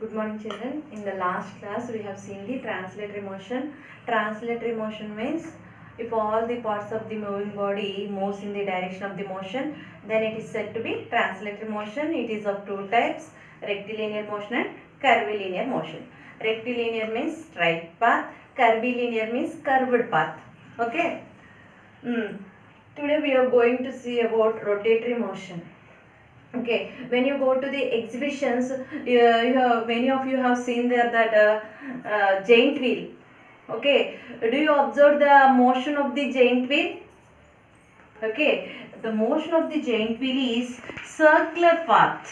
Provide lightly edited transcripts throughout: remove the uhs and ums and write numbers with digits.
Good morning, children. In the last class, we have seen the translatory motion. Translatory motion means if all the parts of the moving body moves in the direction of the motion, then it is said to be translatory motion. It is of two types, rectilinear motion and curvilinear motion. Rectilinear means straight path, curvilinear means curved path. Okay. Today we are going to see about rotatory motion. Okay, when you go to the exhibitions, many of you have seen there that giant wheel. Okay, do you observe the motion of the giant wheel? Okay, the motion of the giant wheel is circular path.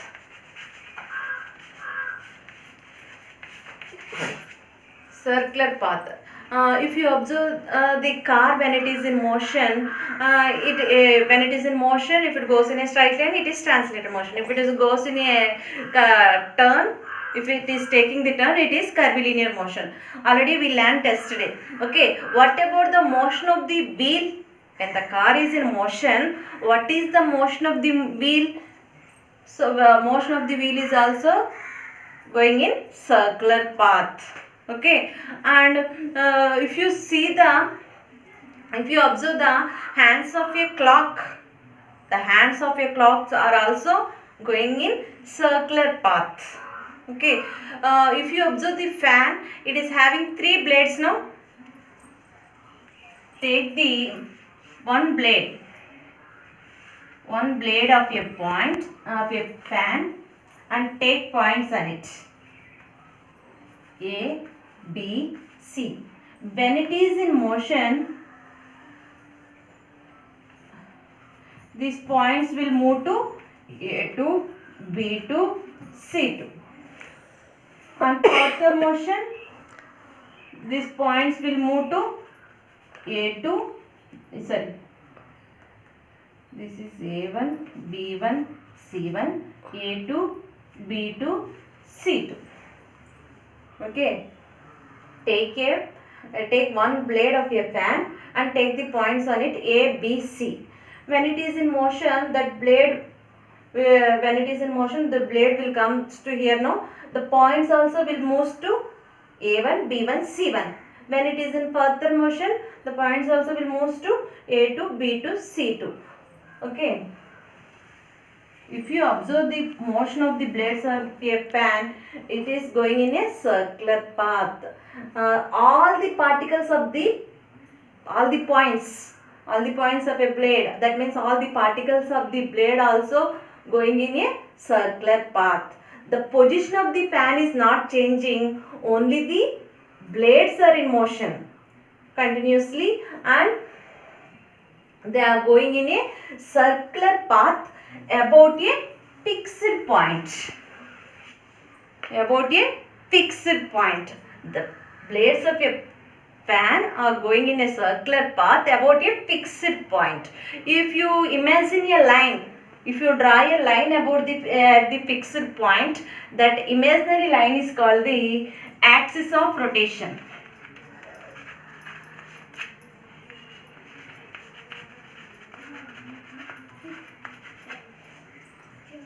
Circular path. If you observe the car when it is in motion, when it is in motion, if it goes in a straight line, it is translator motion. If it goes in a turn, if it is taking the turn, it is curvilinear motion. Already we learned yesterday. Okay, what about the motion of the wheel? When the car is in motion, what is the motion of the wheel? So motion of the wheel is also going in circular path. Okay, and if you observe the hands of a clock, the hands of a clock are also going in circular path. Okay, if you observe the fan, it is having three blades now. Take the one blade of a point of a fan and take points on it. A, B, C. When it is in motion, these points will move to A2, B2, C2. On further motion, these points will move to A2, sorry, this is A1, B1, C1, A2, B2, C2. Okay, take one blade of a fan and take the points on it A, B, C. When it is in motion, the blade will come to here now. The points also will move to A1, B1, C1. When it is in further motion, the points also will move to A2, B2, C2. Okay. If you observe the motion of the blades of a fan, it is going in a circular path. All the points of a blade, that means all the particles of the blade also going in a circular path. The position of the fan is not changing, only the blades are in motion continuously and they are going in a circular path about a fixed point. The blades of a fan are going in a circular path about a fixed point. If you imagine a line, if you draw a line about the fixed point, that imaginary line is called the axis of rotation.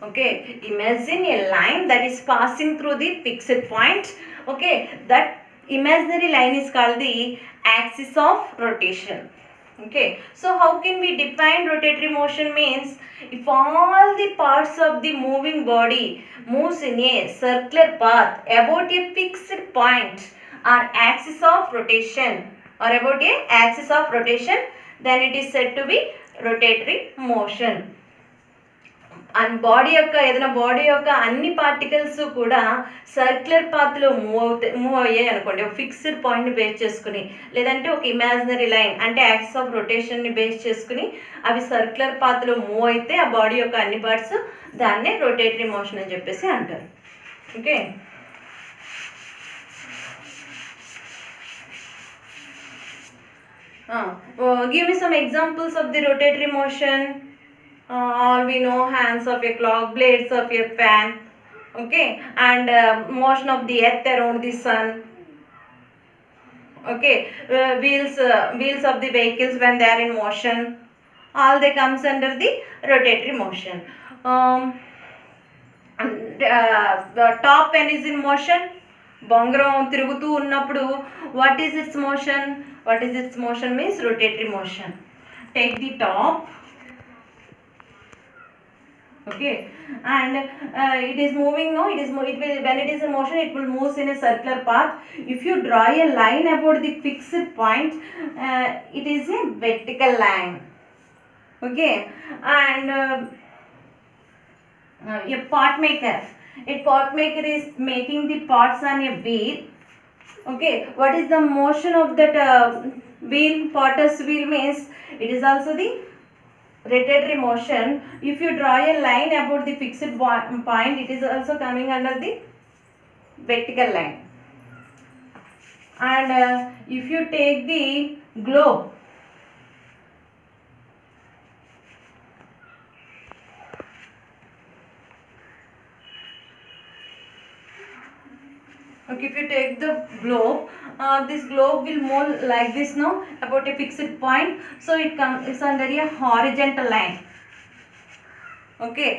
Okay, imagine a line that is passing through the fixed point. Okay, that imaginary line is called the axis of rotation. Okay, so how can we define rotatory motion? Means if all the parts of the moving body moves in a circular path about a fixed point or axis of rotation, then it is said to be rotatory motion. And ఏదైనా body యొక్క అన్ని particles కూడా circular పాత్లో move అయ్యాయి అనుకోండి, ఒక fixed పాయింట్ని base చేసుకుని, లేదంటే ఒక ఇమాజినరీ లైన్ అంటే యాక్సిస్ ఆఫ్ రొటేషన్ని బేస్ చేసుకుని అవి సర్క్యులర్ పాత్లో మూవ్ అయితే ఆ బాడీ యొక్క అన్ని పార్ట్స్ దాన్నే రొటేటరీ మోషన్ అని చెప్పేసి అంటారు. Okay, give me some examples of the rotatory motion. All we know, hands of a clock, blades of a fan, okay, and motion of the earth around the sun. Okay, wheels of the vehicles when they are in motion, all they comes under the rotatory motion. the top pen is in motion. బొంగరం తిరుగుతూ ఉన్నప్పుడు what is its motion? What is its motion means rotatory motion. Take the top. Okay, and it is moving, no, it will, when it is in motion it will move in a circular path. If you draw a line about the fixed point, it is a vertical line. Okay, and a pot maker, is making the pots on a wheel. Okay, what is the motion of that wheel? Potter's wheel means it is also the rotatory motion. If you draw a line about the fixed point, it is also coming under the vertical line. And if you take the globe, okay, if you take the globe, this globe will move like this, no, about a fixed point. So it's under a horizontal line. Okay,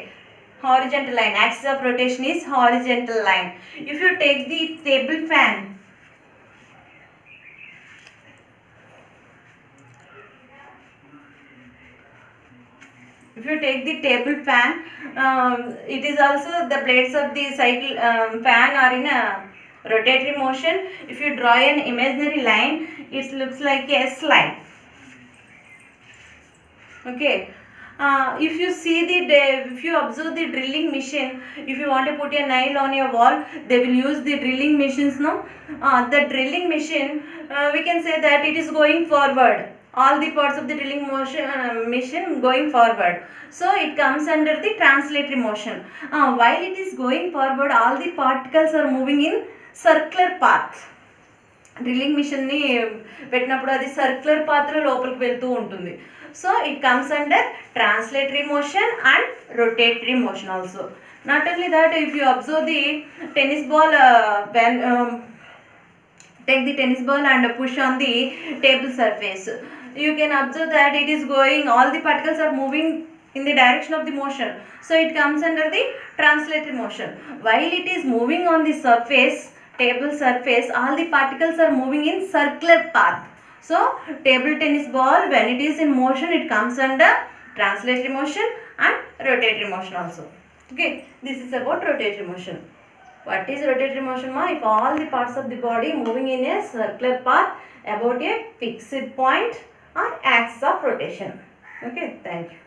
horizontal line, axis of rotation is horizontal line. If you take the table fan, it is also the blades of the cycle fan are in a rotatory motion. If you draw an imaginary line, it looks like a slide. Okay, if you observe the drilling machine, if you want to put a nail on your wall, they will use the drilling machines, no. The drilling machine, we can say that it is going forward, all the parts of the drilling machine going forward, so it comes under the translatory motion. While it is going forward, all the particles are moving in circular path. Drilling మిషన్ని పెట్టినప్పుడు అది circular పాత్లో లోపలికి వెళ్తూ ఉంటుంది. So it comes under translatory motion and rotatory motion also. Not only that, if you observe the tennis ball, when take the tennis ball and push on the table surface, you can observe that it is going, all the particles are moving in the direction of the motion, so it comes under the translatory motion. While it is moving on the surface, table surface, all the particles are moving in circular path. So table tennis ball, when it is in motion, it comes under translatory motion and rotatory motion also. Okay, this is about rotatory motion. What is rotatory motion, ma? If all the parts of the body moving in a circular path about a fixed point or axis of rotation. Okay, thank you.